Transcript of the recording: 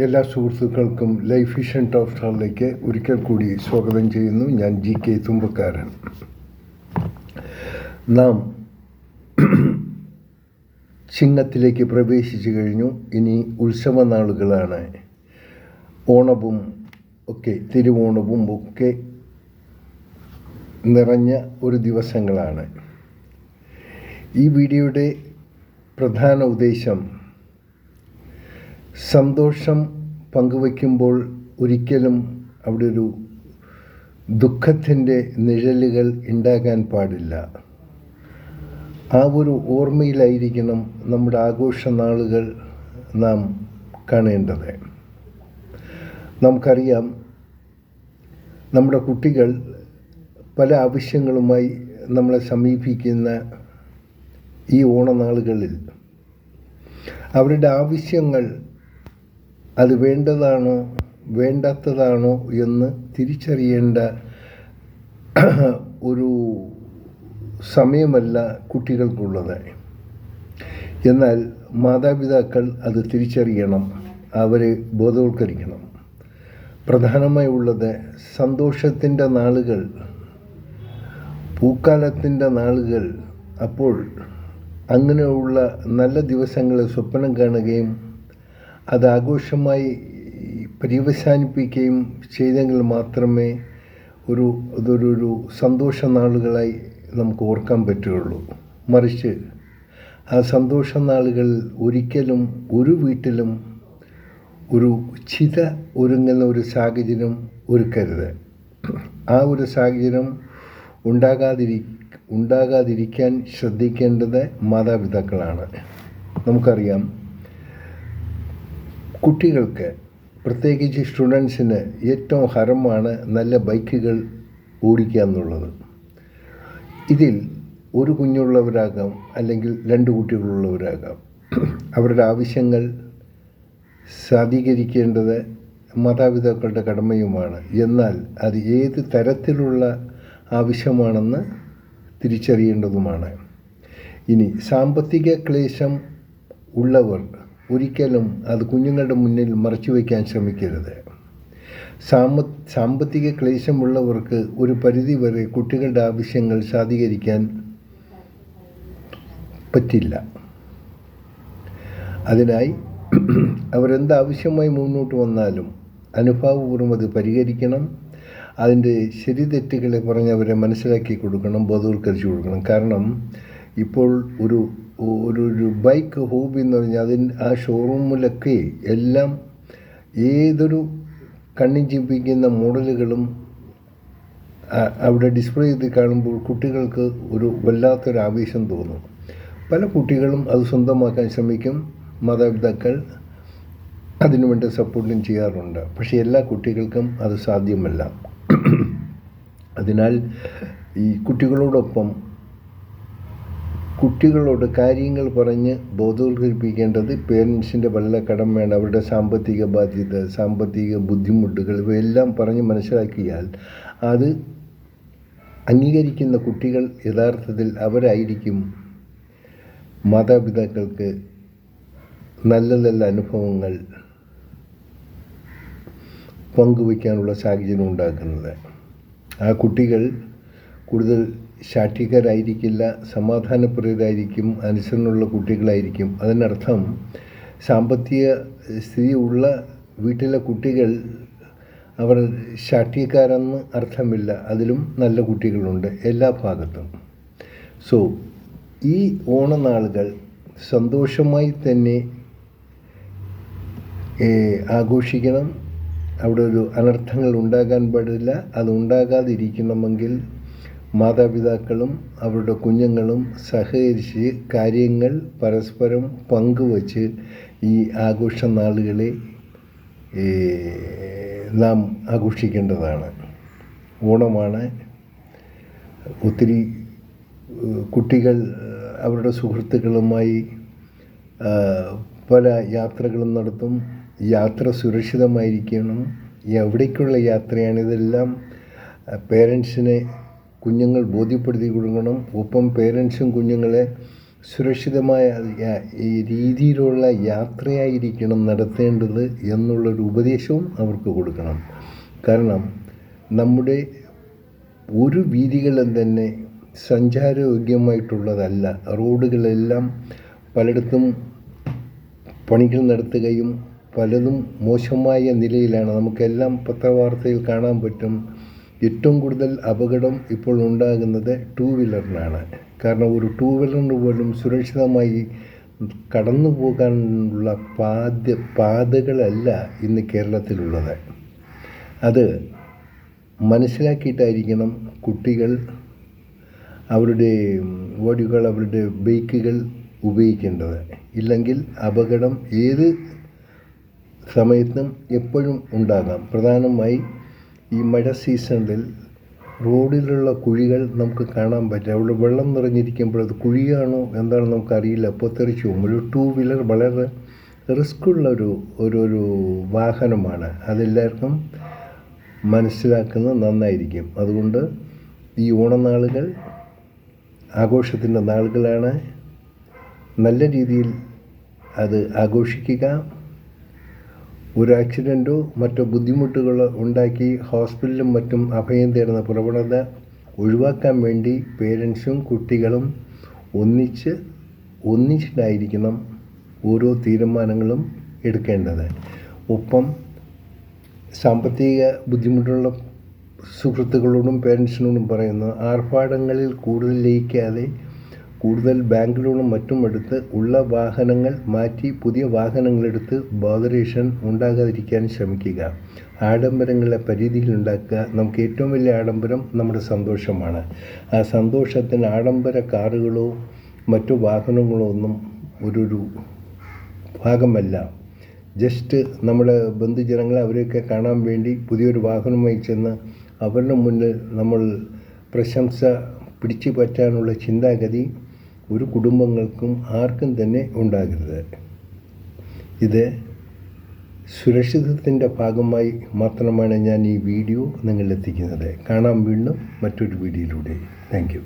എല്ലാ സുഹൃത്തുക്കൾക്കും life vision top സ്റ്റാറിലേക്ക് ഒരിക്കൽ കൂടി സ്വാഗതം ചെയ്യുന്നു. ഞാൻ GK തുമ്പക്കാരൻ. നാം ചിങ്ങത്തിലേക്ക് പ്രവേശിച്ചു കഴിഞ്ഞു. ഇനി ഉത്സവ നാളുകളാണ്. ഓണവും ഒക്കെ തിരുവോണവും ഒക്കെ നിറഞ്ഞ ഒരു ദിവസങ്ങളാണ്. ഈ വീഡിയോയുടെ പ്രധാന ഉദ്ദേശം സന്തോഷം പങ്കുവയ്ക്കുമ്പോൾ ഒരിക്കലും അവിടെ ഒരു ദുഃഖത്തിൻ്റെ നിഴലുകൾ ഉണ്ടാകാൻ പാടില്ല. ആ ഒരു ഓർമ്മയിലായിരിക്കണം നമ്മുടെ ആഘോഷ നാളുകൾ നാം കാണേണ്ടത്. നമുക്കറിയാം, നമ്മുടെ കുട്ടികൾ പല ആവശ്യങ്ങളുമായി നമ്മളെ സമീപിക്കുന്ന ഈ ഓണനാളുകളിൽ അവരുടെ ആവശ്യങ്ങൾ അത് വേണ്ടതാണോ വേണ്ടാത്തതാണോ എന്ന് തിരിച്ചറിയേണ്ട ഒരു സമയമല്ല കുട്ടികൾക്കുള്ളത്. എന്നാൽ മാതാപിതാക്കൾ അത് തിരിച്ചറിയണം, അവരെ ബോധവൽക്കരിക്കണം. പ്രധാനമായി ഉള്ളത് സന്തോഷത്തിൻ്റെ നാളുകൾ, പൂക്കാലത്തിൻ്റെ നാളുകൾ. അപ്പോൾ അങ്ങനെയുള്ള നല്ല ദിവസങ്ങളെ സ്വപ്നം കാണുകയും അത് ആഘോഷമായി പര്യവസാനിപ്പിക്കുകയും ചെയ്തെങ്കിൽ മാത്രമേ അതൊരു സന്തോഷ നാളുകളായി നമുക്ക് ഓർക്കാൻ പറ്റുകയുള്ളൂ. മറിച്ച് ആ സന്തോഷ നാളുകളിൽ ഒരിക്കലും ഒരു വീട്ടിലും ഒരു ചിത ഒരുങ്ങുന്ന ഒരു സാഹചര്യം ഒരുക്കരുത്. ആ ഒരു സാഹചര്യം ഉണ്ടാകാതിരിക്കാൻ ശ്രദ്ധിക്കേണ്ടത് മാതാപിതാക്കളാണ്. നമുക്കറിയാം, കുട്ടികൾക്ക്, പ്രത്യേകിച്ച് സ്റ്റുഡൻസിന് ഏറ്റവും ഹരമാണ് നല്ല ബൈക്കുകൾ ഓടിക്കുക എന്നുള്ളത്. ഇതിൽ ഒരു കുഞ്ഞുള്ളവരാകാം, അല്ലെങ്കിൽ 2 കുട്ടികളുള്ളവരാകാം. അവരുടെ ആവശ്യങ്ങൾ സാധൂകരിക്കേണ്ടത് മാതാപിതാക്കളുടെ കടമയുമാണ്. എന്നാൽ അത് ഏത് തരത്തിലുള്ള ആവശ്യമാണെന്ന് തിരിച്ചറിയേണ്ടതുമാണ്. ഇനി സാമ്പത്തിക ക്ലേശം ഉള്ളവർ ഒരിക്കലും അത് കുഞ്ഞുങ്ങളുടെ മുന്നിൽ മറച്ചു വയ്ക്കാൻ ശ്രമിക്കരുത്. സാമ്പത്തിക ക്ലേശമുള്ളവർക്ക് ഒരു പരിധിവരെ കുട്ടികളുടെ ആവശ്യങ്ങൾ സാധൂകരിക്കാൻ പറ്റില്ല. അതിനായി അവരെന്താവശ്യമായി മുന്നോട്ട് വന്നാലും അനുഭാവപൂർവ്വം അത് പരിഹരിക്കണം. അതിൻ്റെ ശരി തെറ്റുകളെ പറഞ്ഞ് അവരെ മനസ്സിലാക്കി കൊടുക്കണം, ബോധവൽക്കരിച്ചു കൊടുക്കണം. കാരണം ഇപ്പോൾ ഒരു ബൈക്ക് ഹോബി എന്ന് പറഞ്ഞാൽ ആ ഷോറൂമിലൊക്കെ എല്ലാം ഏതൊരു കണ്ണി ചിമ്പിക്കുന്ന മോഡലുകളും അവിടെ ഡിസ്പ്ലേ ചെയ്ത് കാണുമ്പോൾ കുട്ടികൾക്ക് ഒരു വല്ലാത്തൊരു ആവേശം തോന്നും. പല കുട്ടികളും അത് സ്വന്തമാക്കാൻ ശ്രമിക്കും. മാതാപിതാക്കൾ അതിനുവേണ്ടി സപ്പോർട്ടും ചെയ്യാറുണ്ട്. പക്ഷേ എല്ലാ കുട്ടികൾക്കും അത് സാധ്യമല്ല. അതിനാൽ ഈ കുട്ടികളോട് കാര്യങ്ങൾ പറഞ്ഞ് ബോധവൽക്കരിപ്പിക്കേണ്ടത് പേരൻസിൻ്റെ വല്ല കടമയാണ്. അവരുടെ സാമ്പത്തിക ബാധ്യത, സാമ്പത്തിക ബുദ്ധിമുട്ടുകൾ ഇവയെല്ലാം പറഞ്ഞ് മനസ്സിലാക്കിയാൽ അത് അംഗീകരിക്കുന്ന കുട്ടികൾ യഥാർത്ഥത്തിൽ അവരായിരിക്കും മാതാപിതാക്കൾക്ക് നല്ല നല്ല അനുഭവങ്ങൾ പങ്കുവയ്ക്കാനുള്ള സാഹചര്യം ഉണ്ടാക്കുന്നത്. ആ കുട്ടികൾ കൂടുതൽ ശാഠ്യക്കാരായിരിക്കില്ല, സമാധാനപ്രിയരായിരിക്കും, അനുസരണമുള്ള കുട്ടികളായിരിക്കും. അതിനർത്ഥം സാമ്പത്തിക സ്ഥിതി ഉള്ള വീട്ടിലെ കുട്ടികൾ അവർ ശാഠ്യക്കാരെന്ന് അർത്ഥമില്ല. അതിലും നല്ല കുട്ടികളുണ്ട് എല്ലാ ഭാഗത്തും. ഈ ഓണനാളുകൾ സന്തോഷമായി തന്നെ ആഘോഷിക്കണം. അവിടെ ഒരു അനർത്ഥങ്ങൾ ഉണ്ടാകാൻ പാടില്ല. അത് ഉണ്ടാകാതിരിക്കണമെങ്കിൽ മാതാപിതാക്കളും അവരുടെ കുഞ്ഞുങ്ങളും സഹകരിച്ച് കാര്യങ്ങൾ പരസ്പരം പങ്കുവച്ച് ഈ ആഘോഷ നാളുകളെ നാം ആഘോഷിക്കേണ്ടതാണ്. ഓണമാണ്. ഒത്തിരി കുട്ടികൾ അവരുടെ സുഹൃത്തുക്കളുമായി പല യാത്രകളും നടത്തും. യാത്ര സുരക്ഷിതമായിരിക്കണം. എവിടേക്കുള്ള യാത്രയാണ് ഇതെല്ലാം പേരൻസിനെ കുഞ്ഞുങ്ങൾ ബോധ്യപ്പെടുത്തി കൊടുക്കണം. ഒപ്പം പേരൻസും കുഞ്ഞുങ്ങളെ സുരക്ഷിതമായ ഈ രീതിയിലുള്ള യാത്രയായിരിക്കണം നടത്തേണ്ടത് എന്നുള്ളൊരു ഉപദേശവും അവർക്ക് കൊടുക്കണം. കാരണം നമ്മുടെ ഒരു വീതികളും തന്നെ സഞ്ചാരയോഗ്യമായിട്ടുള്ളതല്ല. റോഡുകളെല്ലാം പലയിടത്തും പണികൾ നടത്തുകയും പലതും മോശമായ നിലയിലാണ്. നമുക്കെല്ലാം പത്രവാർത്തയിൽ കാണാൻ പറ്റും. ഏറ്റവും കൂടുതൽ അപകടം ഇപ്പോൾ ഉണ്ടാകുന്നത് ടൂ വീലറിനാണ്. കാരണം ഒരു ടൂ വീലറിന് പോലും സുരക്ഷിതമായി കടന്നു പോകാനുള്ള പാതകളല്ല ഇന്ന് കേരളത്തിലുള്ളത്. അത് മനസ്സിലാക്കിയിട്ടായിരിക്കണം കുട്ടികൾ അവരുടെ ബൈക്കുകൾ ഉപയോഗിക്കേണ്ടത്. ഇല്ലെങ്കിൽ അപകടം ഏത് സമയത്തും എപ്പോഴും ഉണ്ടാകാം. പ്രധാനമായി ഈ മഴ സീസണിൽ റോഡിലുള്ള കുഴികൾ നമുക്ക് കാണാൻ പറ്റും. അവിടെ വെള്ളം നിറഞ്ഞിരിക്കുമ്പോൾ അത് കുഴിയാണോ എന്താണെന്ന് നമുക്കറിയില്ല, പൊത്തെറിച്ചു പോകും. ഒരു ടൂ വീലർ വളരെ റിസ്ക്കുള്ള ഒരു വാഹനമാണ്. അതെല്ലാവർക്കും മനസ്സിലാക്കുന്നത് നന്നായിരിക്കും. അതുകൊണ്ട് ഈ ഓണനാളുകൾ ആഘോഷത്തിൻ്റെ നാളുകളാണ്. നല്ല രീതിയിൽ അത് ആഘോഷിക്കുക. ഒരു ആക്സിഡൻറ്റോ മറ്റോ ബുദ്ധിമുട്ടുകളോ ഉണ്ടാക്കി ഹോസ്പിറ്റലും മറ്റും അഭയം തേടുന്ന പ്രവണത ഒഴിവാക്കാൻ വേണ്ടി പേരൻസും കുട്ടികളും ഒന്നിച്ചിട്ടായിരിക്കണം ഓരോ തീരുമാനങ്ങളും എടുക്കേണ്ടത്. ഒപ്പം സാമ്പത്തിക ബുദ്ധിമുട്ടുള്ള സുഹൃത്തുക്കളോടും പേരൻസിനോടും പറയുന്നു, ആർഭാടങ്ങളിൽ കൂടുതൽ ലയിക്കാതെ കൂടുതൽ ബാങ്ക് ലോണും മറ്റും എടുത്ത് ഉള്ള വാഹനങ്ങൾ മാറ്റി പുതിയ വാഹനങ്ങളെടുത്ത് ബോധറേഷൻ ഉണ്ടാകാതിരിക്കാൻ ശ്രമിക്കുക. ആഡംബരങ്ങളെ പരിധിയിലുണ്ടാക്കുക. നമുക്ക് ഏറ്റവും വലിയ ആഡംബരം നമ്മുടെ സന്തോഷമാണ്. ആ സന്തോഷത്തിന് ആഡംബര കാറുകളോ മറ്റു വാഹനങ്ങളോ ഒന്നും ഒരു ഭാഗമല്ല. ജസ്റ്റ് നമ്മുടെ ബന്ധുജനങ്ങളെ അവരെയൊക്കെ കാണാൻ വേണ്ടി പുതിയൊരു വാഹനമായി ചെന്ന് അവരുടെ മുന്നിൽ നമ്മൾ പ്രശംസ പിടിച്ചു പറ്റാനുള്ള ചിന്താഗതി ഒരു കുടുംബങ്ങൾക്കും ആർക്കും തന്നെ ഉണ്ടാകരുത്. ഇത് സുരക്ഷിതത്വത്തിൻ്റെ ഭാഗമായി മാത്രമാണ് ഞാൻ ഈ വീഡിയോ നിങ്ങളിലെത്തിക്കുന്നത്. കാണാം വീണ്ടും മറ്റൊരു വീഡിയോയിലൂടെ. Thank you.